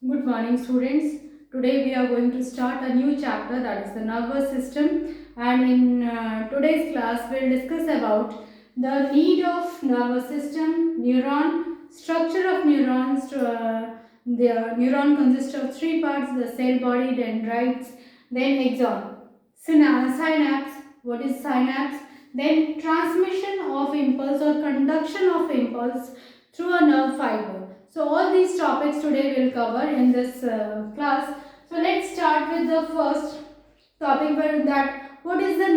Good morning, students. Today we are going to start a new chapter, that is the nervous system, and in today's class we will discuss about the need of nervous system, neuron, structure of neurons. The neuron consists of three parts: the cell body, dendrites, then axon, synapse. What is synapse? Then transmission of impulse or conduction of impulse through a nerve fiber. So all these topics today we'll cover in this class. So let's start with the first topic, where that what is the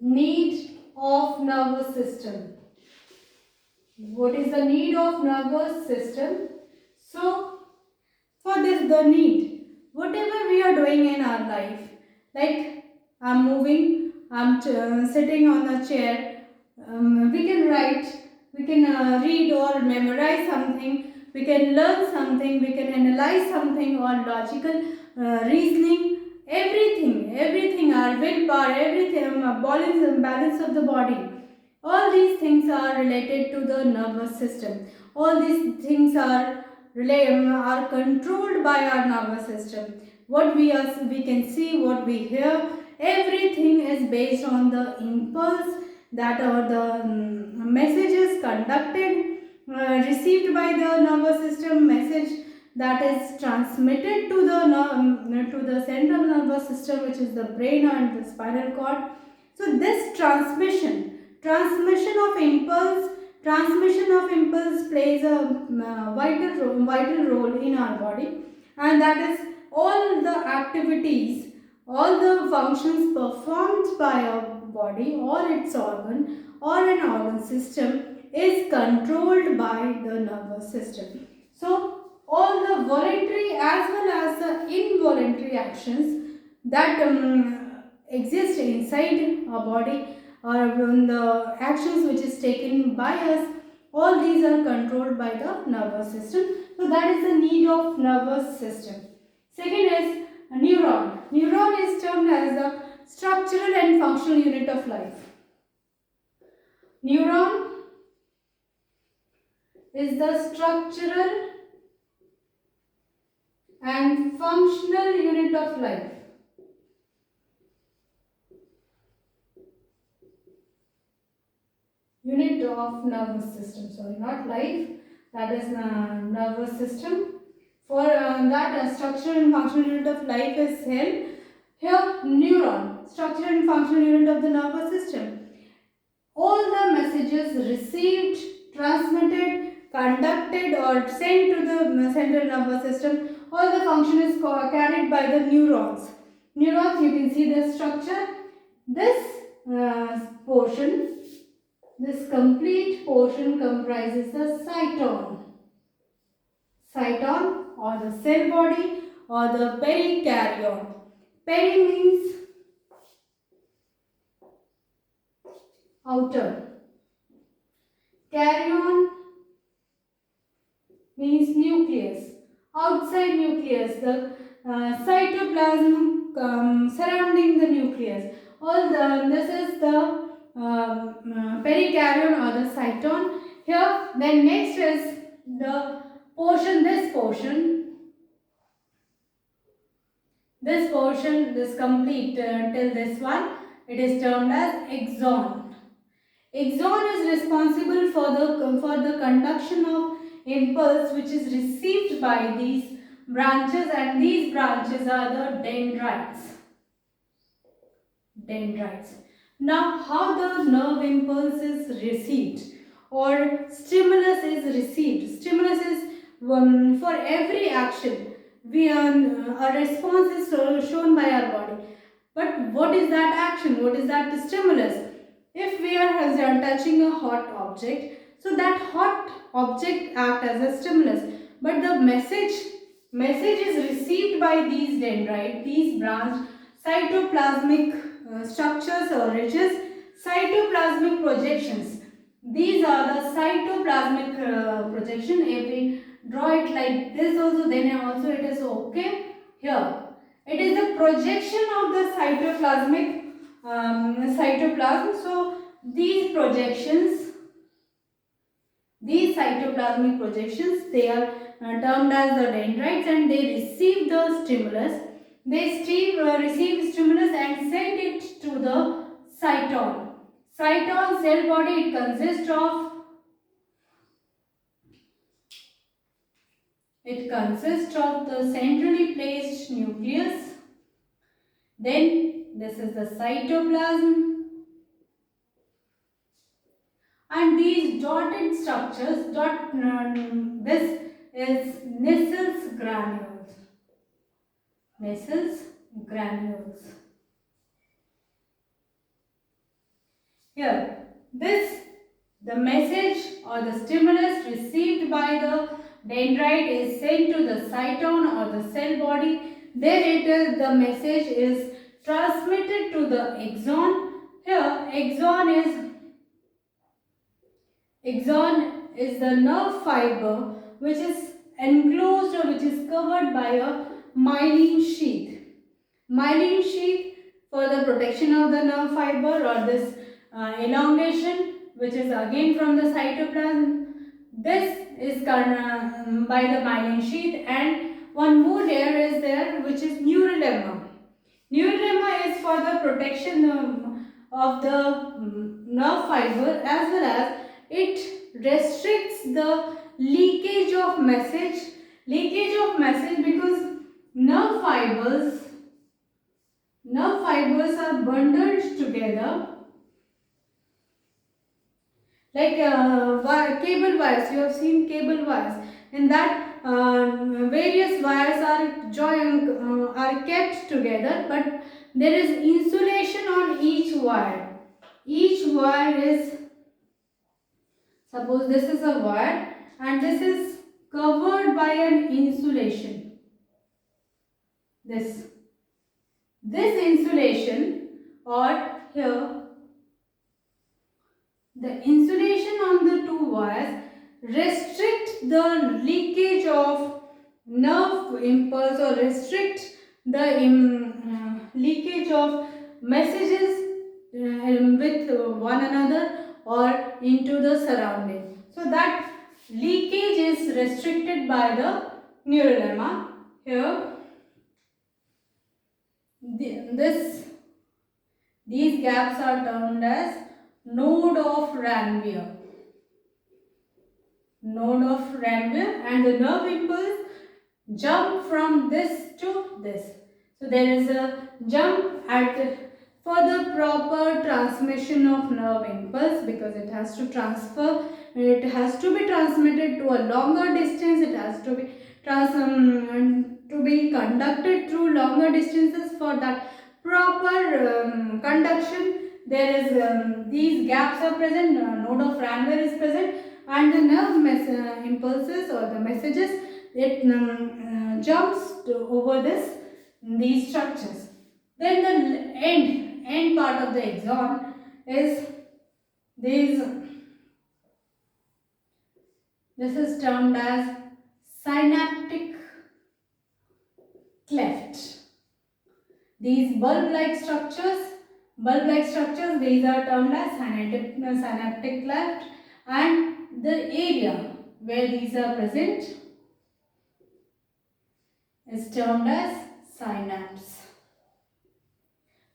need of nervous system. What is the need of nervous system? So for this, the need, whatever we are doing in our life, like I'm moving, I'm sitting on a chair, we can write, we can read or memorize something, we can learn something, we can analyze something, or logical reasoning, everything, our willpower, everything, balance of the body. All these things are related to the nervous system. All these things are controlled by our nervous system. What we can see, what we hear, everything is based on the impulse that are the messages conducted, received by the nervous system, message that is transmitted to the central nervous system, which is the brain and the spinal cord. So this transmission of impulse plays a vital role in our body, and that is all the activities, all the functions performed by a body or its organ or an organ system is controlled by the nervous system. So all the voluntary as well as the involuntary actions that exist inside our body, or the actions which is taken by us, all these are controlled by the nervous system. So that is the need of nervous system. Second is a neuron. Neuron is termed as the structural and functional unit of life. Neuron is the structural and functional unit of life. Unit of nervous system, sorry, not life, that is nervous system. For that structural and functional unit of life is held. Here, neuron, structural and functional unit of the nervous system. All the messages received, transmitted, conducted or sent to the central nervous system, all the function is carried by the neurons. Neurons, you can see the structure. This portion, this complete portion comprises the cyton. Cyton or the cell body or the perikaryon. Peri means outer. Karyon means nucleus. Outside nucleus, the cytoplasm surrounding the nucleus. This is the perikaryon or the cyton. Here, then next is the portion, this complete till this one, it is termed as axon. Axon is responsible for the conduction of impulse which is received by these branches, and these branches are the dendrites. Now, how the nerve impulse is received or stimulus is received? Stimulus is for every action a response is shown by our body. But what is that action? What is that stimulus? If we are touching a hot object, so that hot object acts as a stimulus. But the message is received by these dendrites, these branch cytoplasmic structures or ridges, cytoplasmic projections. These are the cytoplasmic projection. If we draw it like this also, then also it is okay. Here, it is the projection of the cytoplasm. So these these cytoplasmic projections, they are termed as the dendrites, and they receive the stimulus. They receive stimulus and send it to the cyton. Cyton cell body, it consists of the centrally placed nucleus. Then this is the cytoplasm, and these dotted structures, this is Nissls granules. Nissls granules. Here, the message or the stimulus received by the dendrite is sent to the cyton or the cell body. Then the message is transmitted to the axon. Here, axon is the nerve fiber which is enclosed or which is covered by a myelin sheath. Myelin sheath for the protection of the nerve fiber, or this elongation, which is again from the cytoplasm. This is by the myelin sheath, and one more layer is there, which is neurolemma. Neurolemma is for the protection of the nerve fiber, as well as it restricts the leakage of message. Because nerve fibers are bundled together like cable wires. You have seen cable wires. In that, various wires are kept together, but there is insulation on each wire. Each wire is, suppose this is a wire, and this is covered by an insulation. This insulation, or here the insulation on the two wires restrict the leakage of nerve impulse, or restrict the leakage of messages with one another or into the surrounding. So that leakage is restricted by the neurolemma. Here, these gaps are termed as node of Ranvier. And the nerve impulse jump from this to this. So there is a jump for the proper transmission of nerve impulse, because it has to be transmitted to a longer distance. It has to be conducted through longer distances. For that proper conduction, there is these gaps are present. Node of Ranvier is present, and the nerve impulses or the messages, it jumps over these structures. Then the end part of the axon is this is termed as synaptic cleft. These bulb-like structures, these are termed as synaptic cleft, and the area where these are present is termed as synapse.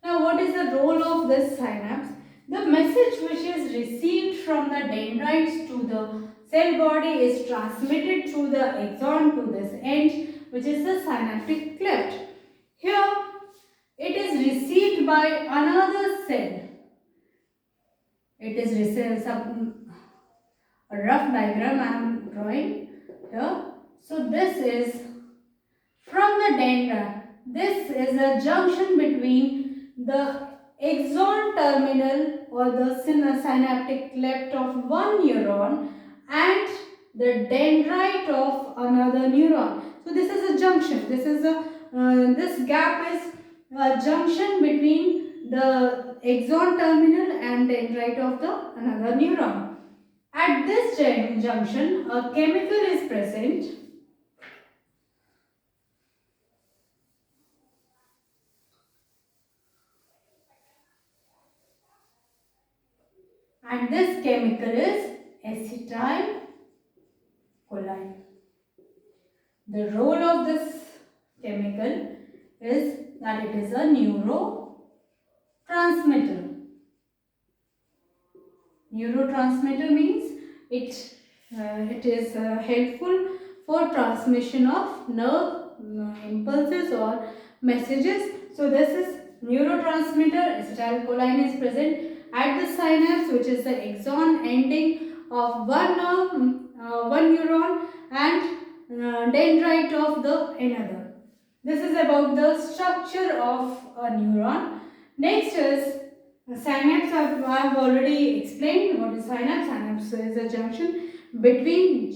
Now, what is the role of this synapse? The message which is received from the dendrites to the cell body is transmitted through the axon to this end, which is the synaptic cleft. Here, it is received by another cell. It is received, a rough diagram I am drawing here. So this is from the dendrite. This is a junction between the axon terminal or the synaptic cleft of one neuron and the dendrite of another neuron. So this is a junction. This gap is a junction between the axon terminal and dendrite of the another neuron. At this junction, a chemical is present, and this chemical is acetyl acetylcholine. The role of this chemical is that it is a neurotransmitter. Neurotransmitter means it is helpful for transmission of nerve impulses or messages. So this is neurotransmitter. Acetylcholine is present at the synapse, which is the axon ending of one nerve, one neuron, and dendrite of the another. This is about the structure of a neuron. Next is synapse. I have already explained what is synapse. Synapse is a junction between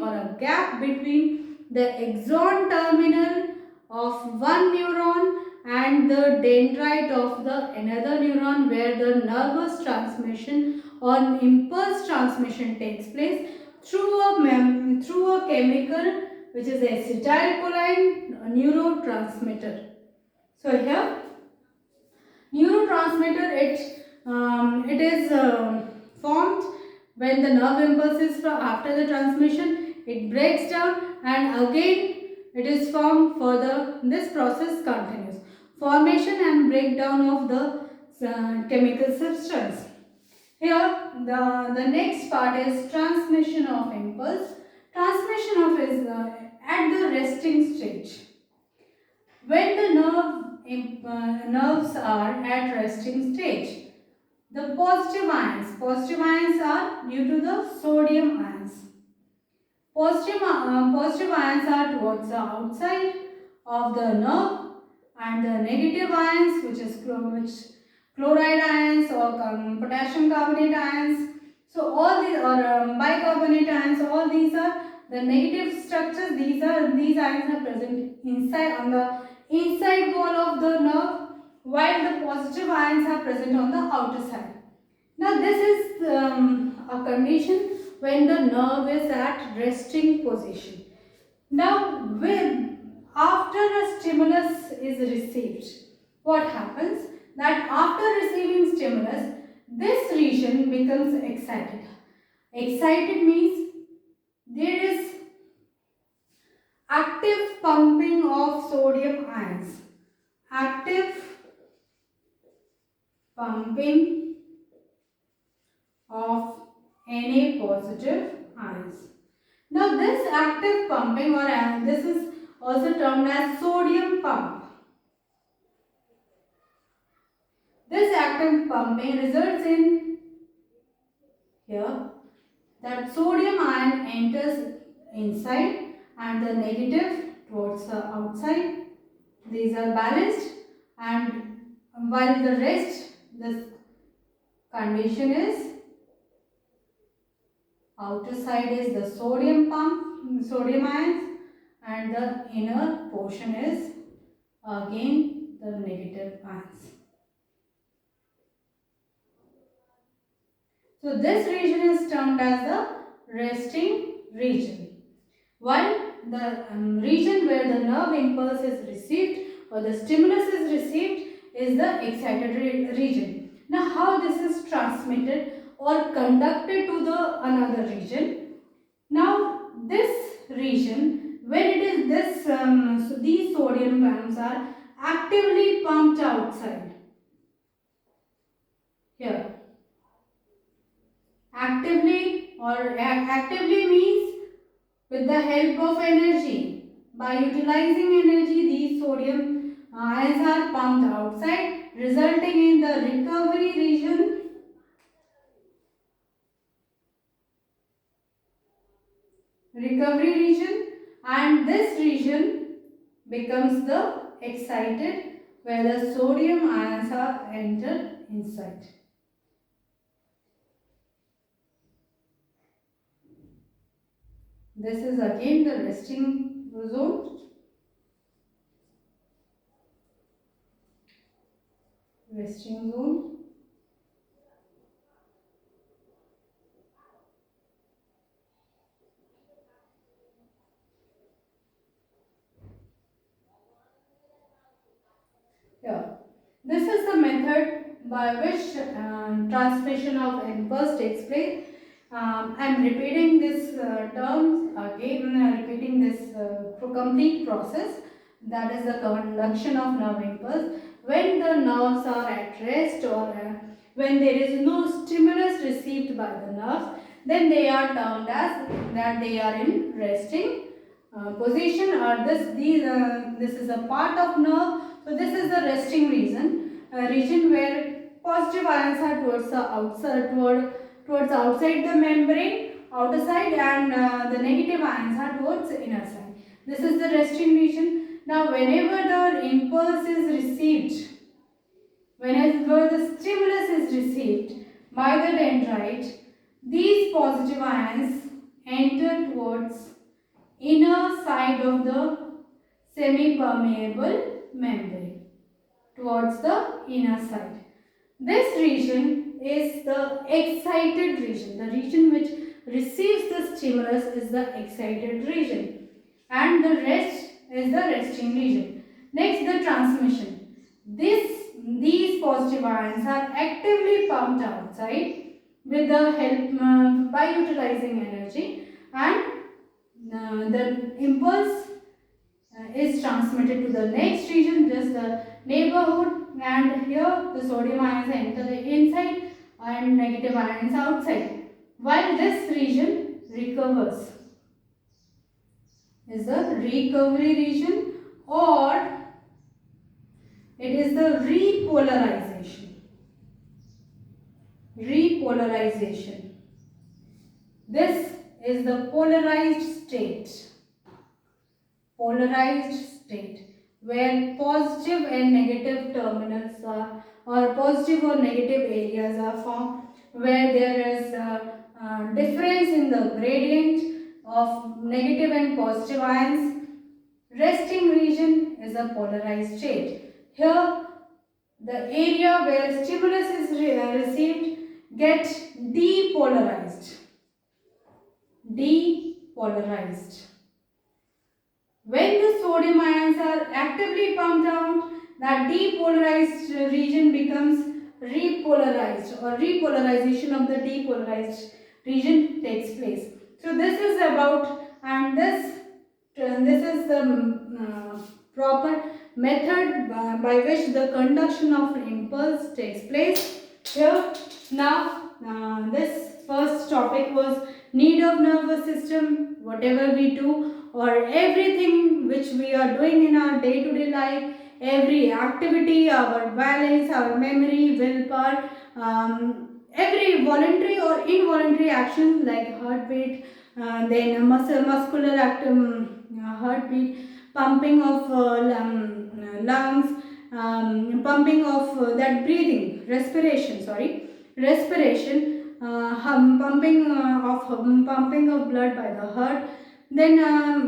or a gap between the axon terminal of one neuron and the dendrite of the another neuron, where the nervous transmission or impulse transmission takes place through a chemical which is acetylcholine neurotransmitter. So here neurotransmitter, it is formed when the nerve impulses after the transmission, it breaks down and again it is formed. Further, this process continues. Formation and breakdown of the chemical substance. Here the next part is transmission of impulse. Transmission of is at the resting stage. When the nerves are at resting stage, the positive ions are due to the sodium ions. Positive ions are towards the outside of the nerve, and the negative ions, which chloride ions or potassium carbonate ions. So all these, or bicarbonate ions, all these are the negative structures. These ions are present inside on the inside wall of the nerve, while the positive ions are present on the outer side. Now this is a condition when the nerve is at resting position. Now after a stimulus is received, what happens? That after receiving stimulus, this region becomes excited. Excited means there is active pumping of sodium ions. Active pumping of Na positive ions. Now this active pumping, or this is also termed as sodium pump. This active pumping results in here that sodium ion enters inside and the negative towards the outside. These are balanced, and while the rest, this condition is outer side is the sodium ions, and the inner portion is again the negative ions. So this region is termed as the resting region, while the region where the nerve impulse is received or the stimulus is received is the excited region. Now how this is transmitted or conducted to the another region? Now this region, when it is this, so these sodium ions are actively pumped outside. Here, actively means with the help of energy. By utilizing energy, these sodium ions are pumped outside, resulting in the recovery region. And this region becomes the excited, where the sodium ions are entered inside. This is again the resting zone. Resting zone. Here, this is the method by which transmission of impulse takes place. I'm repeating this terms again, repeating this complete process, that is the conduction of nerve impulse. When the nerves are at rest, or when there is no stimulus received by the nerves, then they are termed as that they are in resting position, or this is a part of nerve. So this is the resting region where positive ions are towards the outside, towards outside the membrane, outer side, and the negative ions are towards the inner side. This is the resting region. Now whenever the impulse is received, whenever the stimulus is received by the dendrite, these positive ions enter towards inner side of the semi-permeable membrane, towards the inner side. This region is the excited region. The region which receives the stimulus is the excited region, and the rest is the resting region. Next, the transmission. These positive ions are actively pumped outside with the help by utilizing energy, and the impulse is transmitted to the next region, just the neighborhood, and here the sodium ions enter the inside and negative ions outside, while this region recovers, is the recovery region, or it is the repolarization. Repolarization. This is the polarized state. Polarized state, where positive and negative terminals are, or positive or negative areas are formed, where there is a difference in the gradient of negative and positive ions. Resting region is a polarized state. Here the area where stimulus is received get depolarized. Depolarized. When the sodium ions are actively pumped out, that depolarized region becomes repolarized, or repolarization of the depolarized region takes place. So this is about, and this is the proper method by which the conduction of impulse takes place. Here now this first topic was need of nervous system. Whatever we do, or everything which we are doing in our day-to-day life, every activity, our balance, our memory, willpower, every voluntary or involuntary action like heartbeat, then muscular heartbeat, pumping of lungs, pumping of that breathing, respiration, pumping of blood by the heart, then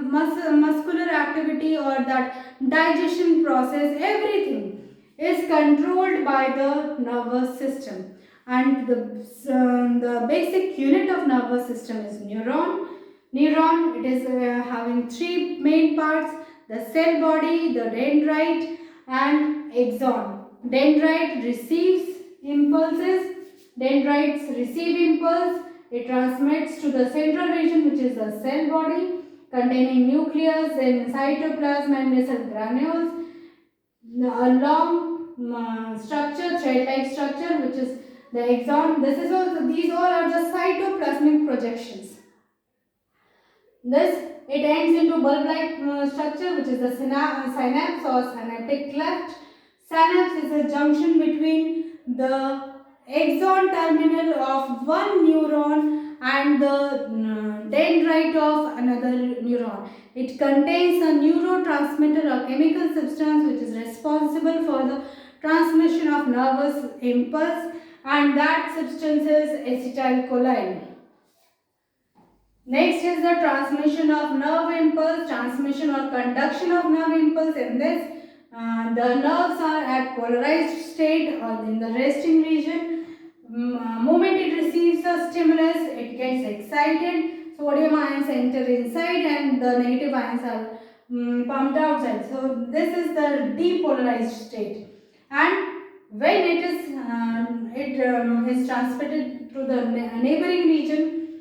muscular activity, or that digestion process, everything is controlled by the nervous system. And the basic unit of nervous system is neuron. Neuron, it is having three main parts: the cell body, the dendrite, and axon. Dendrite receives impulses. Dendrites receive impulse. It transmits to the central region, which is the cell body, containing nucleus and cytoplasm and cell granules. A long structure, thread-like structure, which is the axon. These all are the cytoplasmic projections. This, it ends into bulb-like structure, which is the synapse or synaptic cleft. Synapse is a junction between the axon terminal of one neuron and the dendrite of another neuron. It contains a neurotransmitter, a chemical substance which is responsible for the transmission of nervous impulse, and that substance is acetylcholine. Next is the transmission of nerve impulse, transmission or conduction of nerve impulse. In this, the nerves are at polarized state or in the resting region. Moment it receives a stimulus, it gets excited. Sodium ions enter inside and the negative ions are pumped outside. So this is the depolarized state. And when it is transmitted to the neighboring region,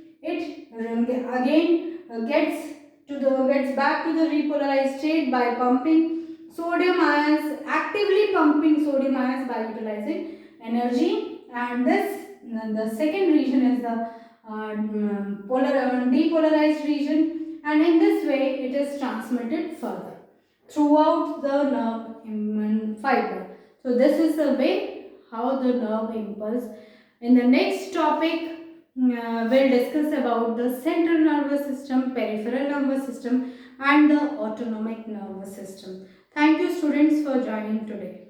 again gets back to the repolarized state by pumping sodium ions, actively pumping sodium ions by utilizing energy. And the second region is the depolarized region, and in this way it is transmitted further throughout the nerve fiber. So this is the way how the nerve impulse. In the next topic, we'll discuss about the central nervous system, peripheral nervous system, and the autonomic nervous system. Thank you students for joining today.